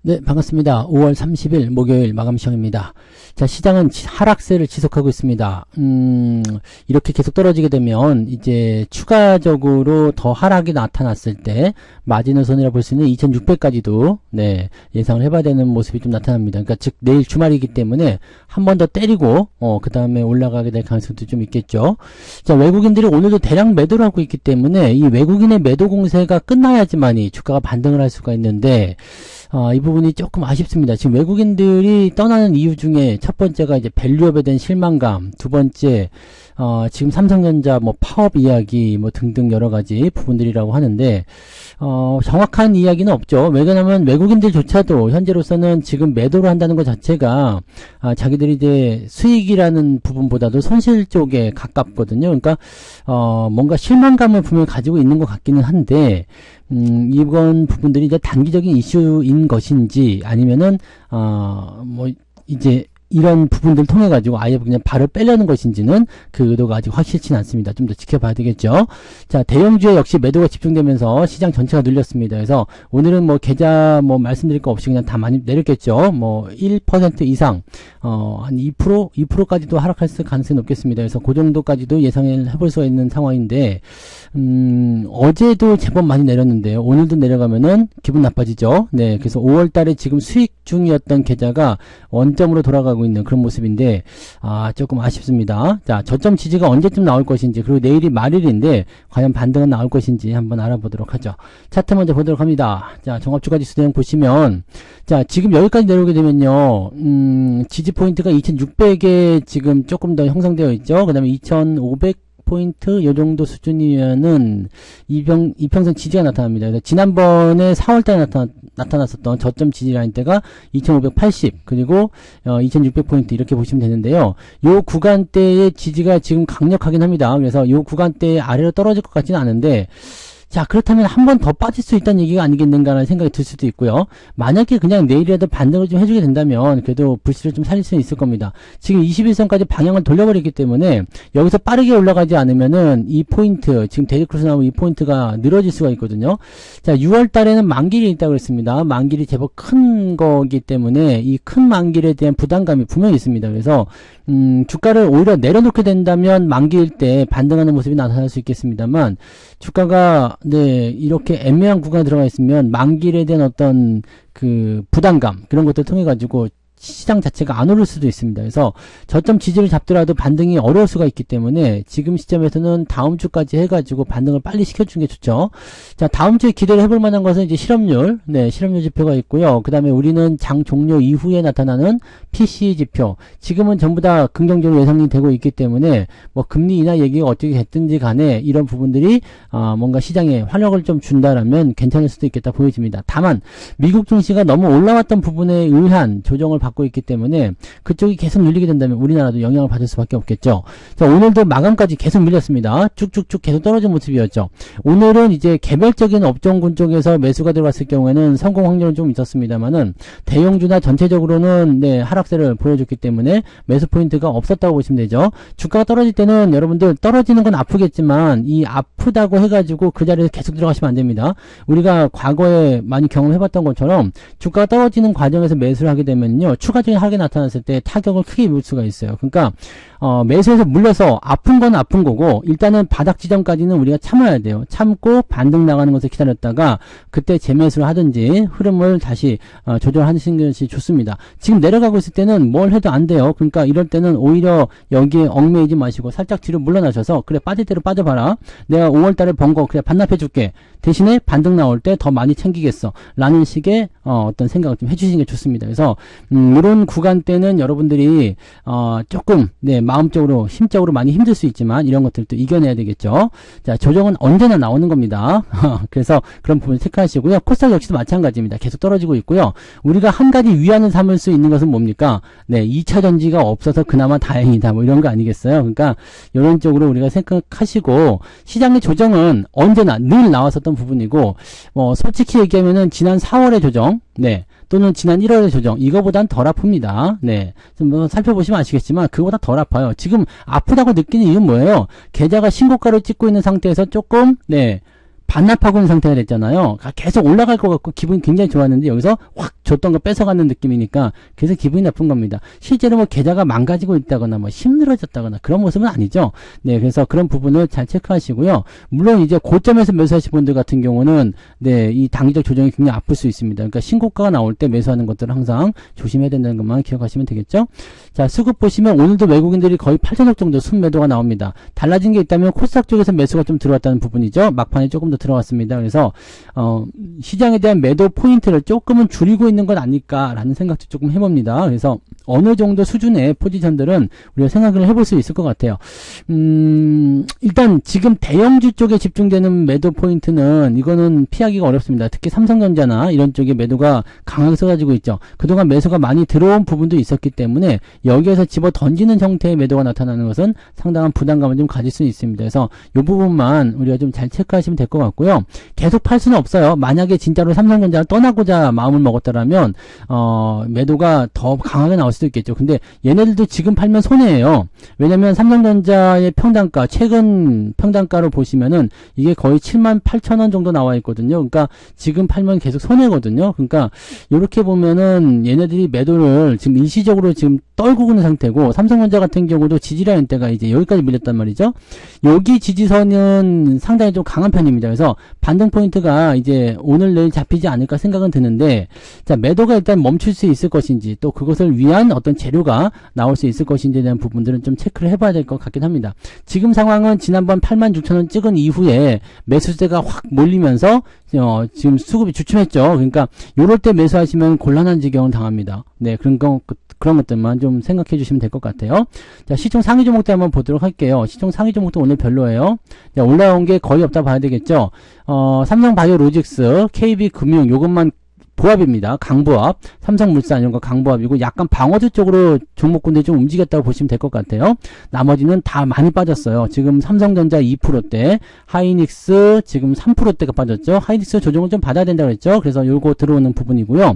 네, 반갑습니다. 5월 30일 목요일 마감 시간입니다. 자, 시장은 하락세를 지속하고 있습니다. 이렇게 계속 떨어지게 되면 이제 추가적으로 더 하락이 나타났을 때 마지노선이라 볼 수 있는 2600까지도 네, 예상을 해봐야 되는 모습이 좀 나타납니다. 그러니까 즉 내일 주말이기 때문에 한 번 더 때리고 그 다음에 올라가게 될 가능성도 좀 있겠죠. 자, 외국인들이 오늘도 대량 매도를 하고 있기 때문에 이 외국인의 매도 공세가 끝나야지만이 주가가 반등을 할 수가 있는데 이 부분이 조금 아쉽습니다. 지금 외국인들이 떠나는 이유 중에 첫 번째가 이제 밸류업에 대한 실망감, 두 번째 지금 삼성전자 뭐 파업 이야기 뭐 등등 여러 가지 부분들이라고 하는데 정확한 이야기는 없죠. 왜냐하면 외국인들조차도 현재로서는 지금 매도를 한다는 것 자체가 자기들이 이제 수익이라는 부분보다도 손실 쪽에 가깝거든요. 그러니까 뭔가 실망감을 분명히 가지고 있는 것 같기는 한데 이번 부분들이 이제 단기적인 이슈인 것인지 아니면은 뭐 이제 이런 부분들 통해 가지고 아예 그냥 발을 빼려는 것인지는 그 의도가 아직 확실치는 않습니다. 좀 더 지켜봐야 되겠죠. 자, 대형주에 역시 매도가 집중되면서 시장 전체가 눌렸습니다. 그래서 오늘은 뭐 계좌 뭐 말씀드릴 거 없이 그냥 다 많이 내렸겠죠. 뭐 1% 이상 한 2%까지도 하락할 가능성이 높겠습니다. 그래서 그 정도까지도 예상을 해볼 수가 있는 상황인데 어제도 제법 많이 내렸는데요. 오늘도 내려가면은 기분 나빠지죠. 네, 그래서 5월달에 지금 수익 중이었던 계좌가 원점으로 돌아가고 있는 그런 모습인데 조금 아쉽습니다. 자, 저점 지지가 언제쯤 나올 것인지, 그리고 내일이 말일인데 과연 반등은 나올 것인지 한번 알아보도록 하죠. 차트 먼저 보도록 합니다. 자, 종합주가지수 내용 보시면 자, 지금 여기까지 내려오게 되면요, 지지 포인트가 2600에 지금 조금 더 형성되어 있죠. 그 다음에 2500포인트 요 정도 수준이면은 이평선 지지가 나타납니다. 그래서 지난번에 4월달에 나타났었던 저점 지지 라인 때가 2580 그리고 2600포인트 이렇게 보시면 되는데요. 요 구간대의 지지가 지금 강력하긴 합니다. 그래서 요 구간대 아래로 떨어질 것 같지는 않은데, 자, 그렇다면 한 번 더 빠질 수 있다는 얘기가 아니겠는가라는 생각이 들 수도 있고요. 만약에 그냥 내일이라도 반등을 좀 해주게 된다면 그래도 불씨를 좀 살릴 수는 있을 겁니다. 지금 21선까지 방향을 돌려버렸기 때문에 여기서 빠르게 올라가지 않으면은 이 포인트, 지금 데리크로스 나오면 이 포인트가 늘어질 수가 있거든요. 자, 6월 달에는 만길이 있다고 그랬습니다. 만길이 제법 큰 거기 때문에 이 큰 만길에 대한 부담감이 분명히 있습니다. 그래서 주가를 오히려 내려놓게 된다면 만기일 때 반등하는 모습이 나타날 수 있겠습니다만, 주가가 네, 이렇게 애매한 구간에 들어가 있으면 만길에 대한 어떤 그 부담감, 그런 것들을 통해 가지고 시장 자체가 안 오를 수도 있습니다. 그래서 저점 지지를 잡더라도 반등이 어려울 수가 있기 때문에 지금 시점에서는 다음 주까지 해가지고 반등을 빨리 시켜주는 게 좋죠. 자, 다음 주에 기대를 해볼 만한 것은 이제 실업률, 네, 실업률 지표가 있고요. 그 다음에 우리는 장 종료 이후에 나타나는 PCE 지표, 지금은 전부 다 긍정적으로 예상이 되고 있기 때문에 뭐 금리 인하 얘기가 어떻게 됐든지 간에 이런 부분들이 뭔가 시장에 활력을 좀 준다라면 괜찮을 수도 있겠다 보여집니다. 다만 미국 증시가 너무 올라왔던 부분에 의한 조정을 받고 있기 때문에 그쪽이 계속 눌리게 된다면 우리나라도 영향을 받을 수밖에 없겠죠. 자, 오늘도 마감까지 계속 밀렸습니다. 쭉쭉쭉 계속 떨어진 모습이었죠. 오늘은 이제 개별적인 업종군 쪽에서 매수가 들어갔을 경우에는 성공 확률은 좀 있었습니다만은 대형주나 전체적으로는 네, 하락세를 보여줬기 때문에 매수 포인트가 없었다고 보시면 되죠. 주가가 떨어질 때는 여러분들 떨어지는 건 아프겠지만 이 아프다고 해가지고 그 자리에 계속 들어가시면 안 됩니다. 우리가 과거에 많이 경험해봤던 것처럼 주가가 떨어지는 과정에서 매수를 하게 되면요, 추가적인 하락이 나타났을 때 타격을 크게 입을 수가 있어요. 그러니까 매수해서 물려서 아픈 건 아픈 거고, 일단은 바닥 지점까지는 우리가 참아야 돼요. 참고 반등 나가는 것을 기다렸다가 그때 재매수를 하든지 흐름을 다시 조절하시는 것이 좋습니다. 지금 내려가고 있을 때는 뭘 해도 안 돼요. 그러니까 이럴 때는 오히려 여기에 얽매이지 마시고 살짝 뒤로 물러나셔서, 그래, 빠질 대로 빠져봐라, 내가 5월달에 번 거 그래 반납해 줄게, 대신에 반등 나올 때 더 많이 챙기겠어 라는 식의 어떤 생각을 좀 해주시는 게 좋습니다. 그래서 이런 구간 때는 여러분들이 조금 네, 마음적으로 심적으로 많이 힘들 수 있지만 이런 것들도 이겨내야 되겠죠. 자, 조정은 언제나 나오는 겁니다. 그래서 그런 부분 체크하시고요. 코스닥 역시도 마찬가지입니다. 계속 떨어지고 있고요. 우리가 한 가지 위안을 삼을 수 있는 것은 뭡니까? 네, 2차 전지가 없어서 그나마 다행이다, 뭐 이런 거 아니겠어요? 그러니까 이런 쪽으로 우리가 생각하시고, 시장의 조정은 언제나 늘 나왔었던 부분이고, 솔직히 얘기하면은 지난 4월의 조정, 네, 또는 지난 1월의 조정, 이거보단 덜 아픕니다. 네, 좀 살펴보시면 아시겠지만 그거보다 덜 아파요. 지금 아프다고 느끼는 이유는 뭐예요? 계좌가 신고가를 찍고 있는 상태에서 조금 네, 반납하고 있는 상태가 됐잖아요. 계속 올라갈 것 같고 기분이 굉장히 좋았는데 여기서 확 줬던 거 뺏어가는 느낌이니까 그래서 기분이 나쁜 겁니다. 실제로 뭐 계좌가 망가지고 있다거나 뭐 힘들어졌다거나 그런 모습은 아니죠. 네, 그래서 그런 부분을 잘 체크하시고요. 물론 이제 고점에서 매수하신 분들 같은 경우는 네, 이 단기적 조정이 굉장히 아플 수 있습니다. 그러니까 신고가가 나올 때 매수하는 것들은 항상 조심해야 된다는 것만 기억하시면 되겠죠. 자, 수급 보시면 오늘도 외국인들이 거의 8천억 정도 순매도가 나옵니다. 달라진 게 있다면 코스닥 쪽에서 매수가 좀 들어왔다는 부분이죠. 막판에 조금 더 들어왔습니다. 그래서 시장에 대한 매도 포인트를 조금은 줄이고 있는 건 아닐까라는 생각도 조금 해봅니다. 그래서 어느 정도 수준의 포지션들은 우리가 생각을 해볼 수 있을 것 같아요. 일단 지금 대형주 쪽에 집중되는 매도 포인트는 이거는 피하기가 어렵습니다. 특히 삼성전자나 이런 쪽에 매도가 강하게 쏟아지고 있죠. 그동안 매수가 많이 들어온 부분도 있었기 때문에 여기에서 집어 던지는 형태의 매도가 나타나는 것은 상당한 부담감을 좀 가질 수 있습니다. 그래서 이 부분만 우리가 좀 잘 체크하시면 될 것 같고요. 계속 팔 수는 없어요. 만약에 진짜로 삼성전자를 떠나고자 마음을 먹었다라면 매도가 더 강하게 나올 수도 있겠죠. 근데 얘네들도 지금 팔면 손해예요. 왜냐면 삼성전자의 평단가, 최근 평단가로 보시면은 이게 거의 78,000원 정도 나와 있거든요. 그러니까 지금 팔면 계속 손해거든요. 그러니까 이렇게 보면은 얘네들이 매도를 지금 일시적으로 지금 떨구고 있는 상태고, 삼성전자 같은 경우도 지지라인 때가 이제 여기까지 밀렸단 말이죠. 여기 지지선은 상당히 좀 강한 편입니다. 그래서 반등 포인트가 이제 오늘 내일 잡히지 않을까 생각은 드는데, 자, 매도가 일단 멈출 수 있을 것인지, 또 그것을 위한 어떤 재료가 나올 수 있을 것인지에 대한 부분들은 좀 체크를 해봐야 될 것 같긴 합니다. 지금 상황은 지난번 86,000원 찍은 이후에 매수세가 확 몰리면서 지금 수급이 주춤했죠. 그러니까 요럴 때 매수하시면 곤란한 지경을 당합니다. 네, 그런 것들만 좀 생각해 주시면 될 것 같아요. 자, 시총 상위 종목들 한번 보도록 할게요. 시총 상위 종목도 오늘 별로예요. 자, 올라온 게 거의 없다 봐야 되겠죠. 삼성바이오로직스, KB금융 요것만 보합입니다. 강보합, 삼성물산 이런 거 강보합이고, 약간 방어주 쪽으로 종목군들이 좀 움직였다고 보시면 될 것 같아요. 나머지는 다 많이 빠졌어요. 지금 삼성전자 2%대, 하이닉스 지금 3%대가 빠졌죠. 하이닉스 조정을 좀 받아야 된다고 했죠. 그래서 요거 들어오는 부분이고요.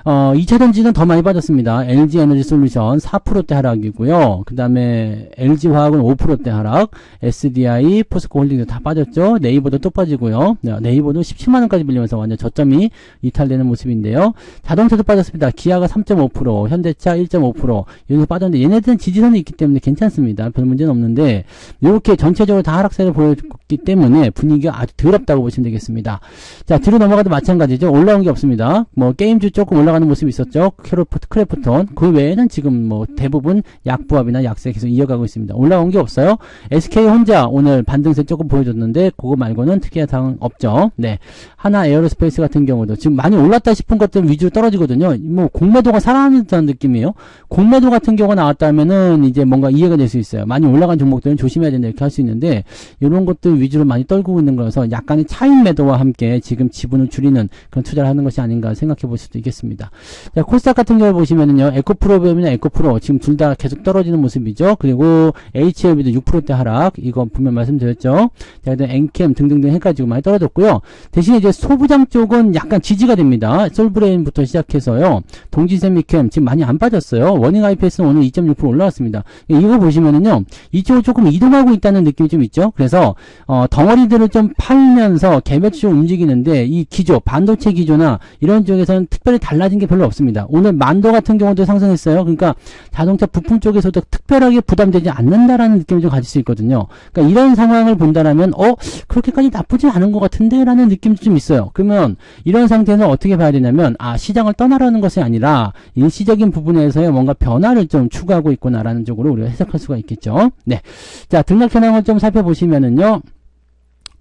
2차전지는 더 많이 빠졌습니다. LG에너지솔루션 4%대 하락이고요. 그 다음에 LG화학은 5%대 하락, SDI, 포스코홀딩스 다 빠졌죠. 네이버도 또 빠지고요. 네이버도 17만원까지 밀리면서 완전 저점이 이탈되는 모습인데요. 자동차도 빠졌습니다. 기아가 3.5%, 현대차 1.5%, 여기서 빠졌는데 얘네들은 지지선이 있기 때문에 괜찮습니다. 별 문제는 없는데, 이렇게 전체적으로 다 하락세를 보였기 때문에 분위기가 아주 더럽다고 보시면 되겠습니다. 자, 뒤로 넘어가도 마찬가지죠. 올라온 게 없습니다. 뭐 게임주 조금 올라가는 모습이 있었죠. 크래프톤. 그 외에는 지금 뭐 대부분 약보합이나 약세 계속 이어가고 있습니다. 올라온 게 없어요. SK 혼자 오늘 반등세 조금 보여줬는데 그거 말고는 특이한 사항은 없죠. 네. 하나 에어로스페이스 같은 경우도 지금 많이 올랐다 싶은 것들 위주로 떨어지거든요. 뭐 공매도가 살아난다는 느낌이에요. 공매도 같은 경우가 나왔다면은 이제 뭔가 이해가 될 수 있어요. 많이 올라간 종목들은 조심해야 된다 이렇게 할 수 있는데, 이런 것들 위주로 많이 떨구고 있는 거라서 약간의 차익 매도와 함께 지금 지분을 줄이는 그런 투자를 하는 것이 아닌가 생각해 볼 수도 있겠습니다. 자, 코스닥 같은 경우 보시면은요, 에코프로비움이나 에코프로 지금 둘 다 계속 떨어지는 모습이죠. 그리고 HLB도 6%대 하락, 이거 분명 말씀드렸죠. 자, 그다음 엔캠 등등등 해가지고 많이 떨어졌고요. 대신에 이제 소부장 쪽은 약간 지지가 됩니다. 솔브레인부터 시작해서요, 동지세미캠 지금 많이 안 빠졌어요. 워닝 IPS는 오늘 2.6% 올라왔습니다. 이거 보시면은요, 이쪽으로 조금 이동하고 있다는 느낌이 좀 있죠. 그래서 덩어리들을 좀 팔면서 개별적으로 움직이는데, 이 기조, 반도체 기조나 이런 쪽에서는 특별히 달라진 게 별로 없습니다. 오늘 만도 같은 경우도 상승했어요. 그러니까 자동차 부품 쪽에서도 특별하게 부담되지 않는다라는 느낌을 좀 가질 수 있거든요. 그러니까 이런 상황을 본다라면 그렇게까지 나쁘지 않은 것 같은데 라는 느낌도 좀 있어요. 그러면 이런 상태에서 어떻게 봐야 되냐면, 시장을 떠나라는 것이 아니라 일시적인 부분에서의 뭔가 변화를 좀 추구하고 있구나라는 쪽으로 우리가 해석할 수가 있겠죠. 네. 자, 등락 현황을 좀 살펴보시면은요,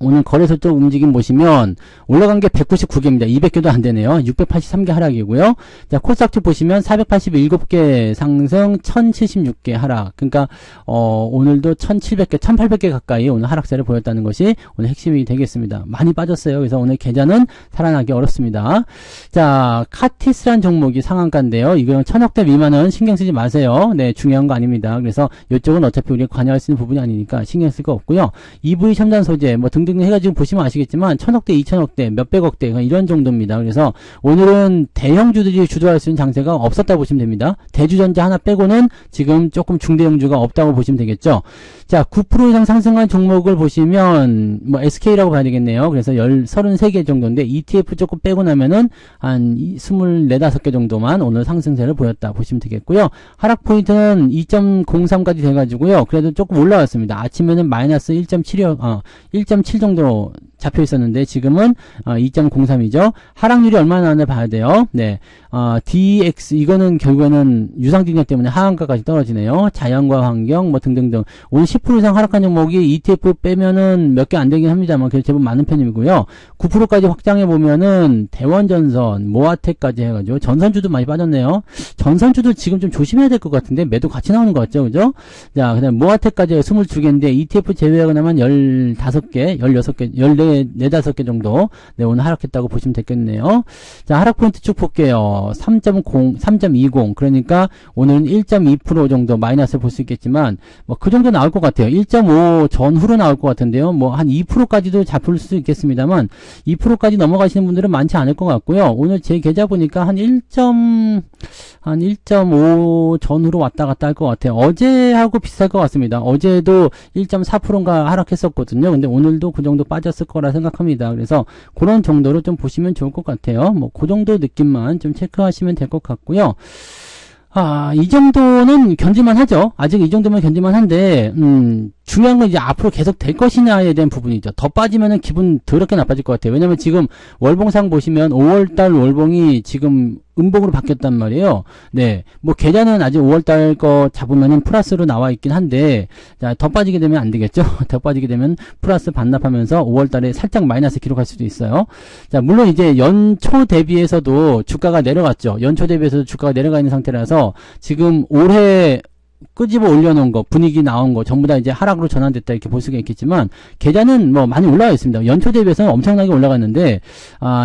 오늘 거래소 쪽 움직임 보시면 올라간 게 199개입니다. 200개도 안 되네요. 683개 하락이고요. 자, 코스닥 쪽 보시면 487개 상승, 1076개 하락. 그러니까 오늘도 1700개, 1800개 가까이 오늘 하락세를 보였다는 것이 오늘 핵심이 되겠습니다. 많이 빠졌어요. 그래서 오늘 계좌는 살아나기 어렵습니다. 자, 카티스란 종목이 상한가인데요. 이거는 1000억대 미만은 신경 쓰지 마세요. 네, 중요한 거 아닙니다. 그래서 이쪽은 어차피 우리가 관여할 수 있는 부분이 아니니까 신경 쓸 거 없고요. EV 첨단 소재 뭐 등등 등등 해가지고 보시면 아시겠지만 1000억대, 2000억대, 몇백억대 이런 정도입니다. 그래서 오늘은 대형주들이 주도할 수 있는 장세가 없었다고 보시면 됩니다. 대주전자 하나 빼고는 지금 조금 중대형주가 없다고 보시면 되겠죠. 자, 9% 이상 상승한 종목을 보시면 뭐 SK라고 봐야 되겠네요. 그래서 33개 정도인데 ETF 조금 빼고 나면은 한 24, 5개 정도만 오늘 상승세를 보였다 보시면 되겠고요. 하락 포인트는 2.03까지 돼가지고요. 그래도 조금 올라왔습니다. 아침에는 마이너스 1.7 정도 잡혀 있었는데 지금은 2.03이죠. 하락률이 얼마나 나왔나 봐야 돼요. 네, DX 이거는 결국에는 유상증자 때문에 하한가까지 떨어지네요. 자연과 환경 뭐 등등등. 오늘 10% 이상 하락한 종목이 ETF 빼면은 몇 개 안 되긴 합니다만 그래도 제법 많은 편이고요. 9%까지 확장해 보면은 대원전선, 모아텍까지 해가지고 전선주도 많이 빠졌네요. 전선주도 지금 좀 조심해야 될 것 같은데 매도 같이 나오는 것 같죠, 그죠? 자, 그다음 모아텍까지 22개인데 ETF 제외하고 나면 15개, 16개, 14, 5개 정도 네, 오늘 하락했다고 보시면 되겠네요. 자, 하락 포인트 쭉 볼게요. 3.20 그러니까 오늘은 1.2% 정도 마이너스를 볼 수 있겠지만 뭐 그 정도 나올 것 같아요. 1.5 전후로 나올 것 같은데요. 뭐 한 2%까지도 잡을 수 있겠습니다만 2%까지 넘어가시는 분들은 많지 않을 것 같고요. 오늘 제 계좌 보니까 한 1.5 전후로 왔다 갔다 할 것 같아요. 어제하고 비슷할 것 같습니다. 어제도 1.4%인가 하락했었거든요. 근데 오늘도 그 정도 빠졌을 거라 생각합니다. 그래서 그런 정도로 좀 보시면 좋을 것 같아요. 뭐 그 정도 느낌만 좀 체크하시면 될 것 같고요. 이 정도는 견딜만 하죠. 아직 이 정도면 견딜만 한데, 중요한 건 이제 앞으로 계속 될 것이냐에 대한 부분이죠. 더 빠지면은 기분 더럽게 나빠질 것 같아요. 왜냐면 지금 월봉상 보시면 5월달 월봉이 지금 음봉으로 바뀌었단 말이에요. 네. 뭐 계좌는 아직 5월달 거 잡으면은 플러스로 나와 있긴 한데, 자, 더 빠지게 되면 안 되겠죠. 더 빠지게 되면 플러스 반납하면서 5월달에 살짝 마이너스 기록할 수도 있어요. 자, 물론 이제 연초 대비해서도 주가가 내려갔죠. 연초 대비해서도 주가가 내려가 있는 상태라서 지금 올해 끄집어 올려놓은 거, 분위기 나온 거, 전부 다 이제 하락으로 전환됐다, 이렇게 볼 수가 있겠지만, 계좌는 뭐 많이 올라가 있습니다. 연초 대비해서는 엄청나게 올라갔는데,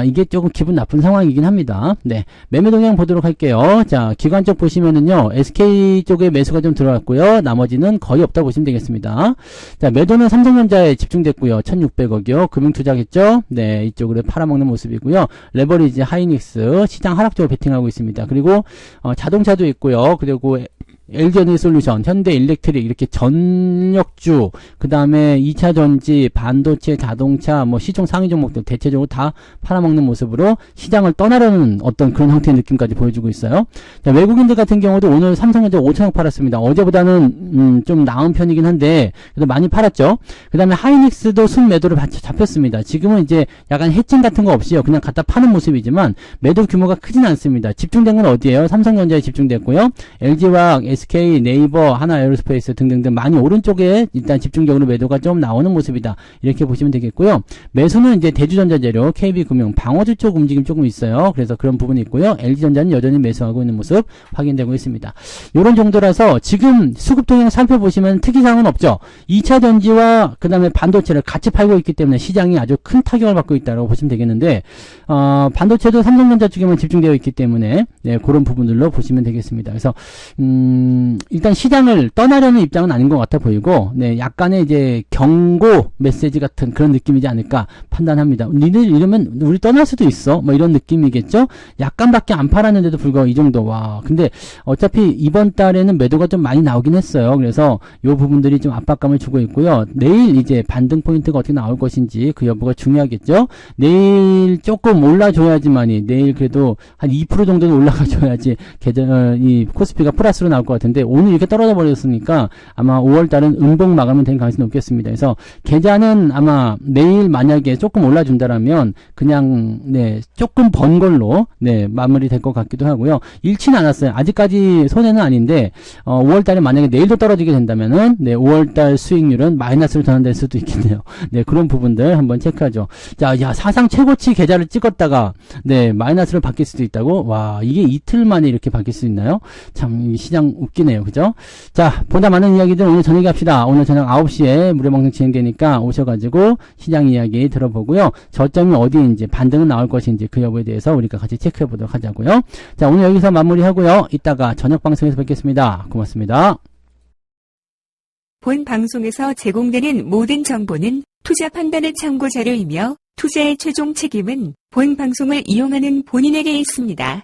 이게 조금 기분 나쁜 상황이긴 합니다. 네. 매매 동향 보도록 할게요. 자, 기관 쪽 보시면은요, SK 쪽에 매수가 좀 들어갔고요. 나머지는 거의 없다 보시면 되겠습니다. 자, 매도는 삼성전자에 집중됐고요. 1600억이요. 금융투자겠죠? 네. 이쪽으로 팔아먹는 모습이고요. 레버리지 하이닉스, 시장 하락 쪽으로 베팅하고 있습니다. 그리고, 자동차도 있고요. 그리고, LG에너지솔루션, 현대일렉트릭 이렇게 전력주, 그 다음에 2차전지, 반도체, 자동차, 뭐 시총 상위 종목들 대체적으로 다 팔아먹는 모습으로 시장을 떠나려는 어떤 그런 형태의 느낌까지 보여주고 있어요. 자, 외국인들 같은 경우도 오늘 삼성전자 5천억 팔았습니다. 어제보다는 좀 나은 편이긴 한데 그래도 많이 팔았죠. 그 다음에 하이닉스도 순매도를 잡혔습니다. 지금은 이제 약간 해칭 같은 거 없이요. 그냥 갖다 파는 모습이지만 매도 규모가 크진 않습니다. 집중된 건 어디예요? 삼성전자에 집중됐고요. LG화학, SK, 네이버, 하나에어로스페이스 등등등 많이 오른쪽에 일단 집중적으로 매도가 좀 나오는 모습이다. 이렇게 보시면 되겠고요. 매수는 이제 대주전자재료, KB금융, 방어주 쪽 움직임 조금 있어요. 그래서 그런 부분이 있고요. LG전자는 여전히 매수하고 있는 모습 확인되고 있습니다. 이런 정도라서 지금 수급 동향 살펴보시면 특이사항은 없죠. 2차 전지와 그 다음에 반도체를 같이 팔고 있기 때문에 시장이 아주 큰 타격을 받고 있다고 보시면 되겠는데 반도체도 삼성전자 쪽에만 집중되어 있기 때문에 네, 그런 부분들로 보시면 되겠습니다. 그래서 일단 시장을 떠나려는 입장은 아닌 것 같아 보이고, 네, 약간의 이제 경고 메시지 같은 그런 느낌이지 않을까 판단합니다. 니들 이러면 우리 떠날 수도 있어. 뭐 이런 느낌이겠죠? 약간밖에 안 팔았는데도 불구하고 이 정도. 와. 근데 어차피 이번 달에는 매도가 좀 많이 나오긴 했어요. 그래서 요 부분들이 좀 압박감을 주고 있고요. 내일 이제 반등 포인트가 어떻게 나올 것인지 그 여부가 중요하겠죠? 내일 조금 올라줘야지만이, 내일 그래도 한 2% 정도는 올라가줘야지 이 코스피가 플러스로 나올 것 같은데 오늘 이렇게 떨어져 버렸으니까 아마 5월달은 음봉 마감이 될 가능성이 높겠습니다. 그래서 계좌는 아마 내일 만약에 조금 올라준다라면 그냥 네 조금 번 걸로 네 마무리 될 것 같기도 하고요. 잃지는 않았어요. 아직까지 손해는 아닌데 5월달에 만약에 내일도 떨어지게 된다면은 네 5월달 수익률은 마이너스로 전환될 수도 있겠네요. 네 그런 부분들 한번 체크하죠. 자, 야 사상 최고치 계좌를 찍었다가 네 마이너스로 바뀔 수도 있다고. 와 이게 이틀 만에 이렇게 바뀔 수 있나요? 참 시장 웃기네요. 그죠? 자, 보다 많은 이야기들 오늘 저녁에 합시다. 오늘 저녁 9시에 무료방송 진행되니까 오셔가지고 시장 이야기 들어보고요. 저점이 어디인지, 반등은 나올 것인지 그 여부에 대해서 우리가 같이 체크해 보도록 하자고요. 자, 오늘 여기서 마무리하고요. 이따가 저녁 방송에서 뵙겠습니다. 고맙습니다. 본 방송에서 제공되는 모든 정보는 투자 판단의 참고 자료이며 투자의 최종 책임은 본 방송을 이용하는 본인에게 있습니다.